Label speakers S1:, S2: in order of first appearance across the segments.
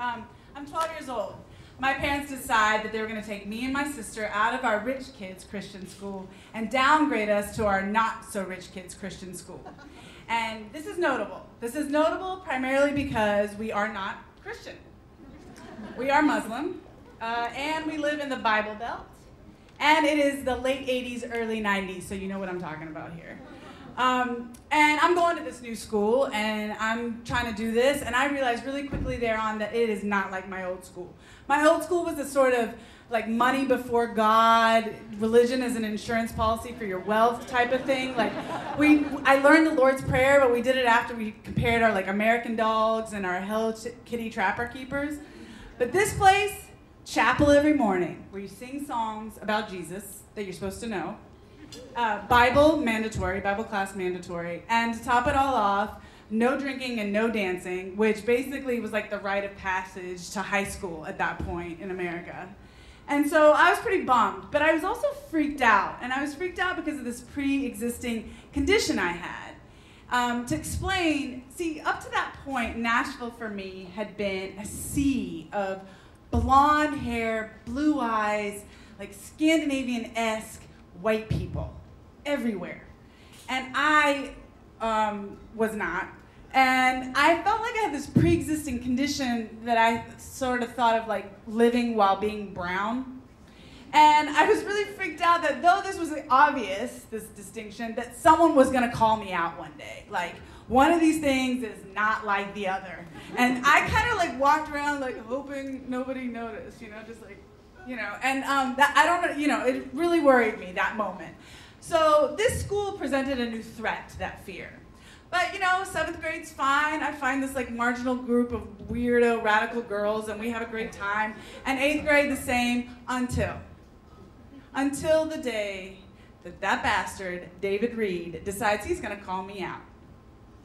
S1: I'm 12 years old. My parents decide that they were going to take me and my sister out of our rich kids' Christian school and downgrade us to our not-so-rich kids' Christian school. And this is notable. This is notable primarily because we are not Christian. We are Muslim, and we live in the Bible Belt. And it is the late 80s, early 90s, so you know what I'm talking about here. And I'm going to this new school, and I'm trying to do this, and I realized really quickly thereon that it is not like my old school. My old school was a sort of like money before God, religion is an insurance policy for your wealth type of thing. Like I learned the Lord's Prayer, but we did it after we compared our like American dogs and our Hello Kitty Trapper Keepers. But this place, chapel every morning, where you sing songs about Jesus that you're supposed to know. Bible mandatory, Bible class mandatory, and to top it all off, no drinking and no dancing, which basically was like the rite of passage to high school at that point in America. And so I was pretty bummed, but I was also freaked out, and I was freaked out because of this pre-existing condition I had. To explain, see, up to that point, Nashville for me had been a sea of blonde hair, blue eyes, like Scandinavian-esque white people everywhere. And I was not. And I felt like I had this pre-existing condition that I sort of thought of like living while being brown. And I was really freaked out that though this was obvious, this distinction, that someone was gonna call me out one day. Like, one of these things is not like the other. And I kind of like walked around like hoping nobody noticed, just like, and that, I don't know, it really worried me, that moment. So this school presented a new threat to that fear. But 7th grade's fine. I find this like marginal group of weirdo radical girls and we have a great time. And 8th grade the same until the day that bastard, David Reed, decides he's gonna call me out.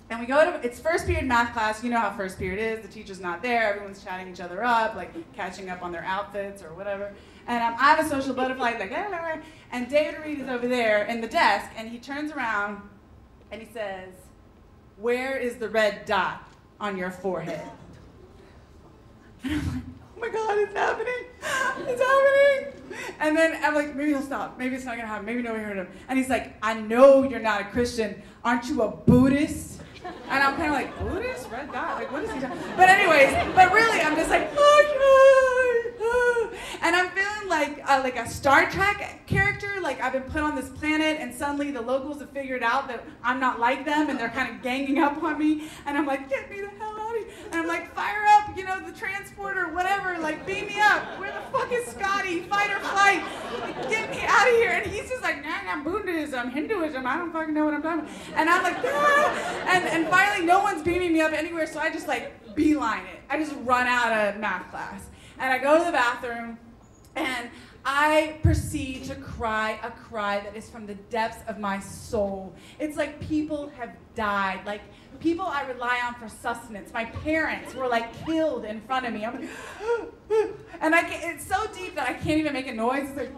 S1: And we go to, it's first period math class. You know how first period is. The teacher's not there. Everyone's chatting each other up, like catching up on their outfits or whatever. And I'm a social butterfly, like, and David Reed is over there in the desk, and he turns around and he says, "Where is the red dot on your forehead?" And I'm like, oh my God, it's happening. It's happening. And then I'm like, maybe he'll stop. Maybe it's not gonna happen. Maybe nobody heard him. And he's like, "I know you're not a Christian. Aren't you a Buddhist?" And I'm kind of like, Buddhist? Red dot? Like, what is he talking about? But anyways, but really, I'm just like, and I'm feeling like a Star Trek character, like I've been put on this planet and suddenly the locals have figured out that I'm not like them and they're kind of ganging up on me. And I'm like, get me the hell out of here. And I'm like, fire up, the transporter, whatever, like beam me up. Where the fuck is Scotty? Fight or flight. Like, get me out of here. And he's just like, nah, I'm Buddhism, Hinduism, I don't fucking know what I'm talking about. And I'm like, ah. And finally no one's beaming me up anywhere, so I just like beeline it. I just run out of math class. And I go to the bathroom and I proceed to cry a cry that is from the depths of my soul. It's like people have died, like people I rely on for sustenance. My parents were like killed in front of me. I'm like, and it's so deep that I can't even make a noise. It's like,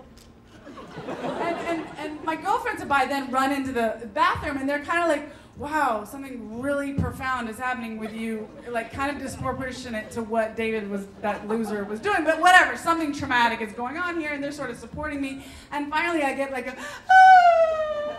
S1: and my girlfriends by then run into the bathroom and they're kind of like, wow, something really profound is happening with you, like kind of disproportionate to what that loser was doing, but whatever, something traumatic is going on here and they're sort of supporting me. And finally I get like a, ah!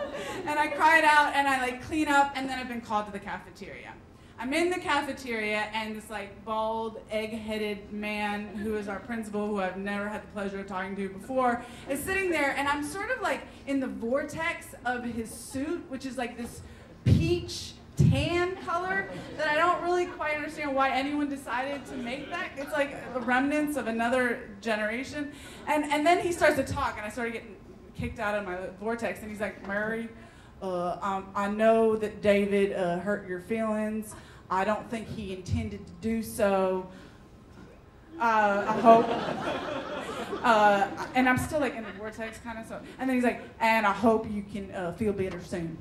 S1: And I cry it out and I like clean up and then I've been called to the cafeteria. I'm in the cafeteria and this like bald, egg-headed man who is our principal, who I've never had the pleasure of talking to before, is sitting there and I'm sort of like in the vortex of his suit, which is like this peach tan color that I don't really quite understand why anyone decided to make that. It's like the remnants of another generation. And then he starts to talk and I started getting kicked out of my vortex and he's like, Mary, I know that David hurt your feelings. I don't think he intended to do so. I hope. And I'm still like in the vortex kind of so. And then he's like, and I hope you can feel better soon.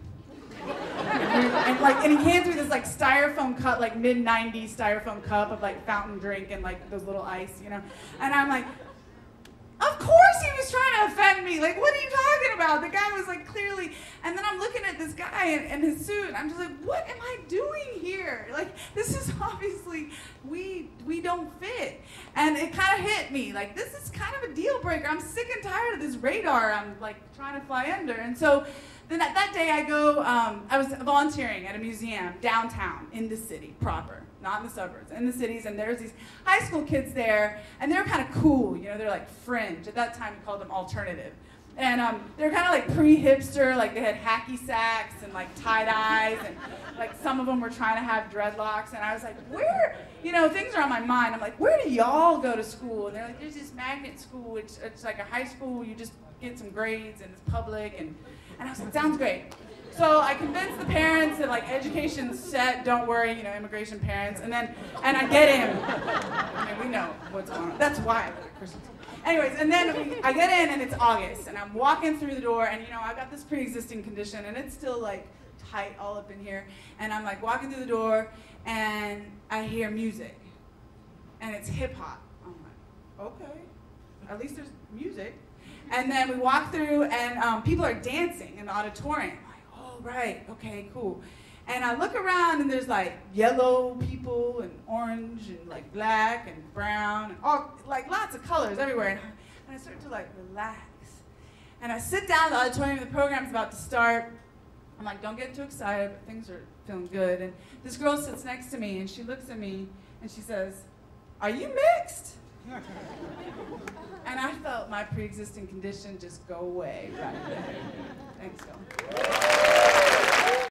S1: And he hands me this like styrofoam cup, like mid-90s styrofoam cup of like fountain drink and like those little ice, And I'm like, Of course he was trying to offend me. Like, what are you talking about? The guy was like clearly, and then I'm looking at this guy in his suit, and I'm just like, what am I doing here? Like, this is obviously, we don't fit. And it kind of hit me, like, this is kind of a deal breaker. I'm sick and tired of this radar I'm like trying to fly under. And so then that day I go, I was volunteering at a museum downtown in the city proper. Not in the suburbs, in the cities, and there's these high school kids there, and they're kind of cool, you know, they're like fringe. At that time, we called them alternative. And they're kind of like pre-hipster, like they had hacky sacks and like tie-dyes, and like some of them were trying to have dreadlocks, and I was like, where, you know, things are on my mind. I'm like, where do y'all go to school? And they're like, there's this magnet school, it's like a high school, you just get some grades, and it's public, and I was like, sounds great. So I convinced the parents that like education's set, don't worry, you know, immigration parents, and I get in. I mean, we know what's going on. That's why I go to Christian school. Anyways, and then I get in and it's August, and I'm walking through the door, and you know, I got this pre-existing condition, and it's still like tight all up in here, and I'm like walking through the door, and I hear music, and it's hip hop. I'm like, okay, at least there's music. And then we walk through, and people are dancing in the auditorium. Right, okay, cool. And I look around and there's like yellow people and orange and like black and brown and all, like lots of colors everywhere. And I start to like relax. And I sit down in the auditorium, the program's about to start. I'm like, don't get too excited, but things are feeling good. And this girl sits next to me and she looks at me and she says, are you mixed? And I felt my pre-existing condition just go away right there. Thanks, Phil.